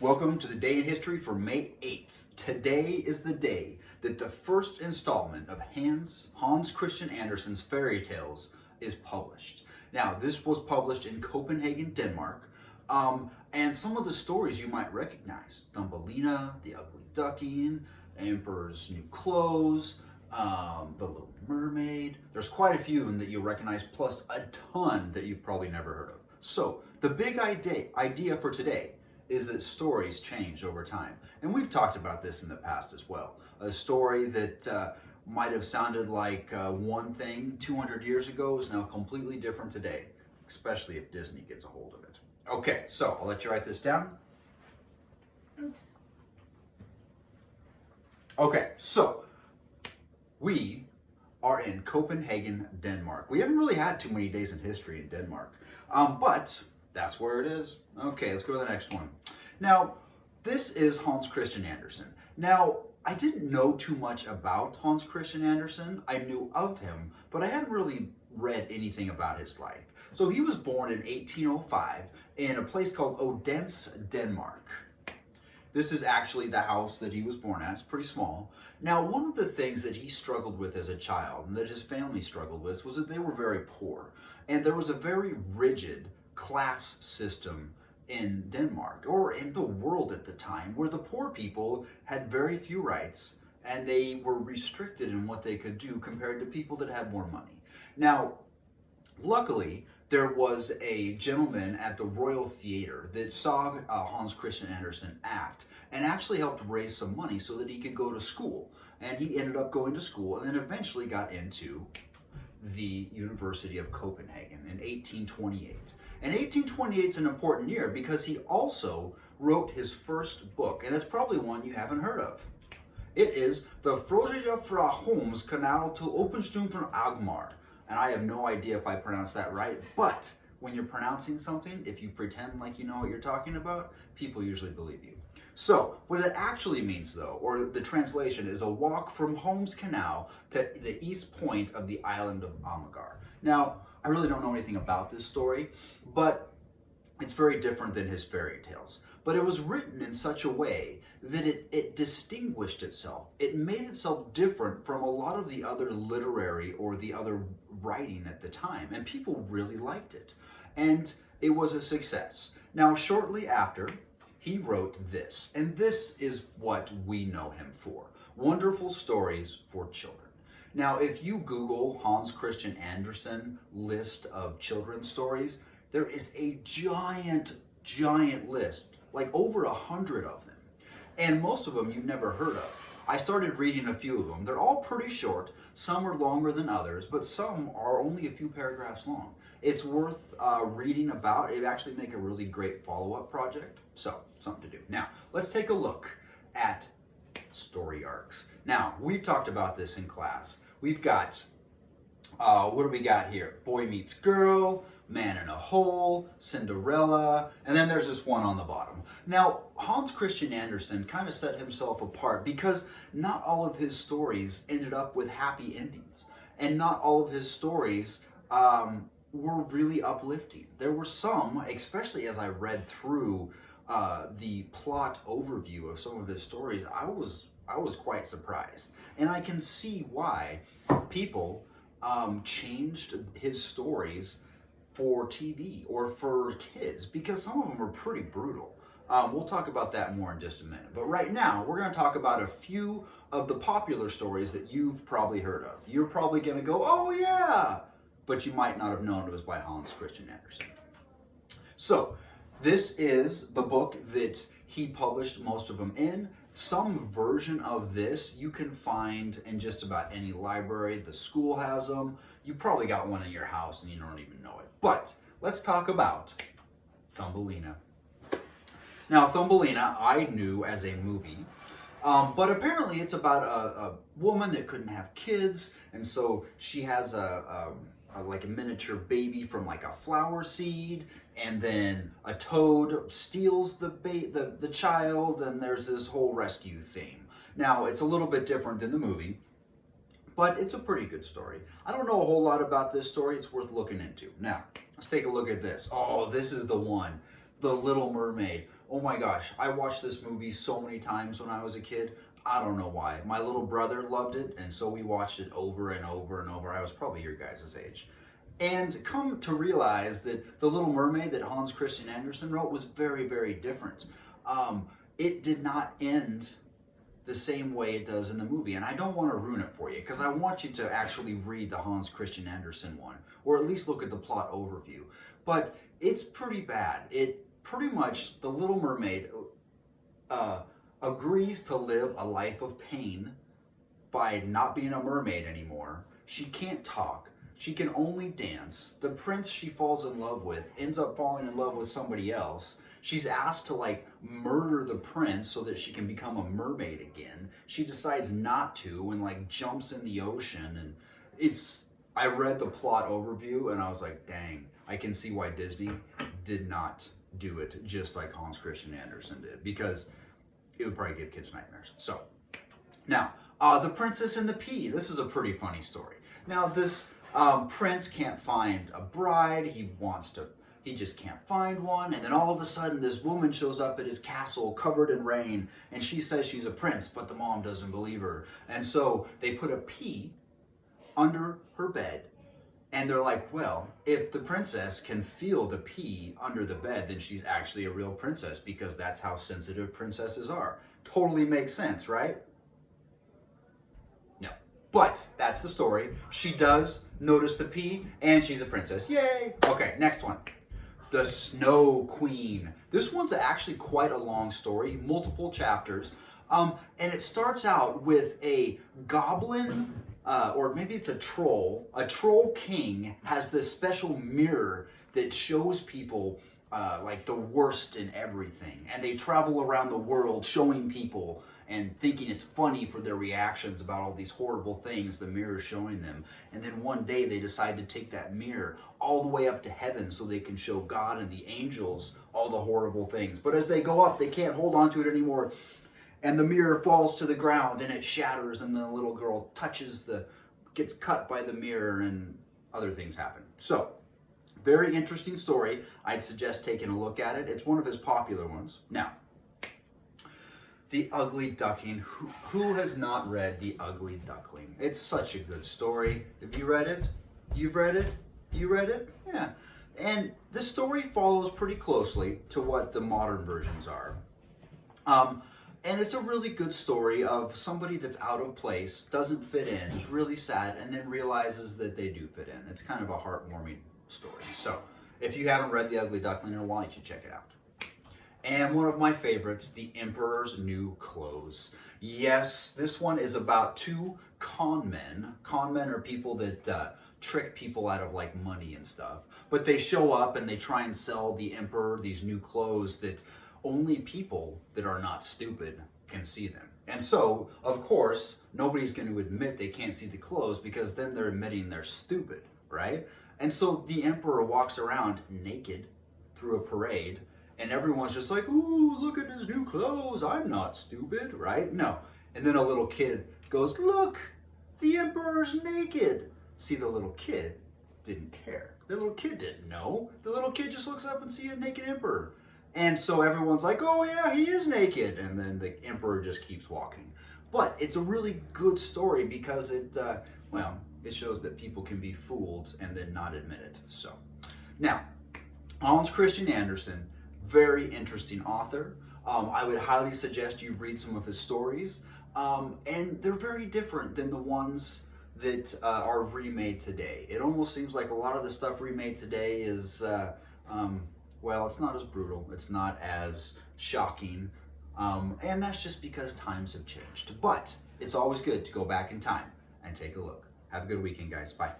Welcome to the day in history for May 8th. Today is the day that the first installment of Hans Christian Andersen's fairy tales is published. Now, this was published in Copenhagen, Denmark, and some of the stories you might recognize. Thumbelina, The Ugly Duckling, Emperor's New Clothes, The Little Mermaid. There's quite a few of them that you'll recognize, plus a ton that you've probably never heard of. So, the big idea for today is that stories change over time. And we've talked about this in the past as well. A story that might have sounded like one thing 200 years ago is now completely different today, especially if Disney gets a hold of it. Okay, so I'll let you write this down. Oops. Okay, so we are in Copenhagen, Denmark. We haven't really had too many days in history in Denmark, but that's where it is. Okay, let's go to the next one. Now, this is Hans Christian Andersen. Now, I didn't know too much about Hans Christian Andersen. I knew of him, but I hadn't really read anything about his life. So he was born in 1805 in a place called Odense, Denmark. This is actually the house that he was born at. It's pretty small. Now, one of the things that he struggled with as a child, and that his family struggled with, was that they were very poor. And there was a very rigid class system in Denmark, or in the world at the time, where the poor people had very few rights and they were restricted in what they could do compared to people that had more money. Now, luckily, there was a gentleman at the Royal Theatre that saw Hans Christian Andersen act and actually helped raise some money so that he could go to school. And he ended up going to school and then eventually got into the University of Copenhagen in 1828. And 1828 is an important year because he also wrote his first book, and it's probably one you haven't heard of. It is The Frodige fra Holmes Canal to Openstuen from Agmar. And I have no idea if I pronounced that right, but when you're pronouncing something, if you pretend like you know what you're talking about, people usually believe you. So, what it actually means though, or the translation, is a walk from Holmes Canal to the east point of the island of Amager. Now, I really don't know anything about this story, but it's very different than his fairy tales. But it was written in such a way that it distinguished itself. It made itself different from a lot of the other literary or the other writing at the time, and people really liked it. And it was a success. Now, shortly after, he wrote this, and this is what we know him for: Wonderful Stories for Children. Now, if you Google Hans Christian Andersen list of children's stories, there is a giant list, like over 100 of them. And most of them you've never heard of. I started reading a few of them. They're all pretty short. Some are longer than others, but some are only a few paragraphs long. It's worth reading about. It actually make a really great follow-up project. So, something to do. Now, let's take a look at story arcs. Now, we've talked about this in class. We've got, what do we got here? Boy Meets Girl, Man in a Hole, Cinderella, and then there's this one on the bottom. Now, Hans Christian Andersen kind of set himself apart because not all of his stories ended up with happy endings. And not all of his stories were really uplifting. There were some, especially as I read through the plot overview of some of his stories, I was quite surprised. And I can see why people changed his stories for TV or for kids, because some of them are pretty brutal. We'll talk about that more in just a minute. But right now, we're going to talk about a few of the popular stories that you've probably heard of. You're probably going to go, oh yeah! But you might not have known it was by Hans Christian Andersen. So, this is the book that he published most of them in. Some version of this you can find in just about any library. The school has them. You probably got one in your house and you don't even know it. But let's talk about Thumbelina. Now, Thumbelina I knew as a movie, but apparently it's about a woman that couldn't have kids, and so she has like a miniature baby from like a flower seed, and then a toad steals the child, and there's this whole rescue theme. Now, it's a little bit different than the movie, but it's a pretty good story. I don't know a whole lot about this story. It's worth looking into. Now, let's take a look at this. Oh, this is the one. The Little Mermaid. Oh my gosh, I watched this movie so many times when I was a kid. I don't know why. My little brother loved it, and so we watched it over and over and over. I was probably your guys' age. And come to realize that The Little Mermaid that Hans Christian Andersen wrote was very, very different. It did not end the same way it does in the movie. And I don't want to ruin it for you because I want you to actually read the Hans Christian Andersen one, or at least look at the plot overview. But it's pretty bad. It pretty much, The Little Mermaid agrees to live a life of pain by not being a mermaid anymore. She can't talk. She can only dance. The prince she falls in love with ends up falling in love with somebody else. She's asked to murder the prince so that she can become a mermaid again. She decides not to and jumps in the ocean. And I read the plot overview and I was like, dang, I can see why Disney did not do it just like Hans Christian Andersen did, because it would probably give kids nightmares. So now, The Princess and the Pea. This is a pretty funny story. Now this prince can't find a bride. He just can't find one. And then all of a sudden, this woman shows up at his castle covered in rain. And she says she's a prince, but the mom doesn't believe her. And so they put a pea under her bed. And they're like, well, if the princess can feel the pea under the bed, then she's actually a real princess, because that's how sensitive princesses are. Totally makes sense, right? No. But that's the story. She does notice the pea, and she's a princess. Yay! Okay, next one. The Snow Queen. This one's actually quite a long story, multiple chapters. And it starts out with a goblin, or maybe it's a troll. A troll king has this special mirror that shows people the worst in everything. And they travel around the world showing people and thinking it's funny for their reactions about all these horrible things the mirror is showing them. And then one day they decide to take that mirror all the way up to heaven so they can show God and the angels all the horrible things. But as they go up, they can't hold on to it anymore. And the mirror falls to the ground and it shatters, and the little girl gets cut by the mirror, and other things happen. So, very interesting story. I'd suggest taking a look at it. It's one of his popular ones. Now, The Ugly Duckling. Who has not read The Ugly Duckling? It's such a good story. Have you read it? You've read it? You read it? Yeah. And the story follows pretty closely to what the modern versions are. And it's a really good story of somebody that's out of place, doesn't fit in, is really sad, and then realizes that they do fit in. It's kind of a heartwarming story. So, if you haven't read The Ugly Duckling in a while, you should check it out. And one of my favorites, The Emperor's New Clothes. Yes, this one is about two con men. Con men are people that trick people out of money and stuff. But they show up and they try and sell the emperor these new clothes that only people that are not stupid can see them. And so, of course, nobody's going to admit they can't see the clothes, because then they're admitting they're stupid, right? And so the emperor walks around naked through a parade, and everyone's just like, ooh, look at his new clothes, I'm not stupid, right? No. And then a little kid goes, look, the emperor's naked. See, the little kid didn't care. The little kid didn't know. The little kid just looks up and sees a naked emperor. And so everyone's like, oh yeah, he is naked. And then the emperor just keeps walking. But it's a really good story because it shows that people can be fooled and then not admit it. So, now, Hans Christian Andersen, very interesting author. I would highly suggest you read some of his stories. And they're very different than the ones that are remade today. It almost seems like a lot of the stuff remade today is... it's not as brutal, it's not as shocking, and that's just because times have changed. But it's always good to go back in time and take a look. Have a good weekend, guys. Bye.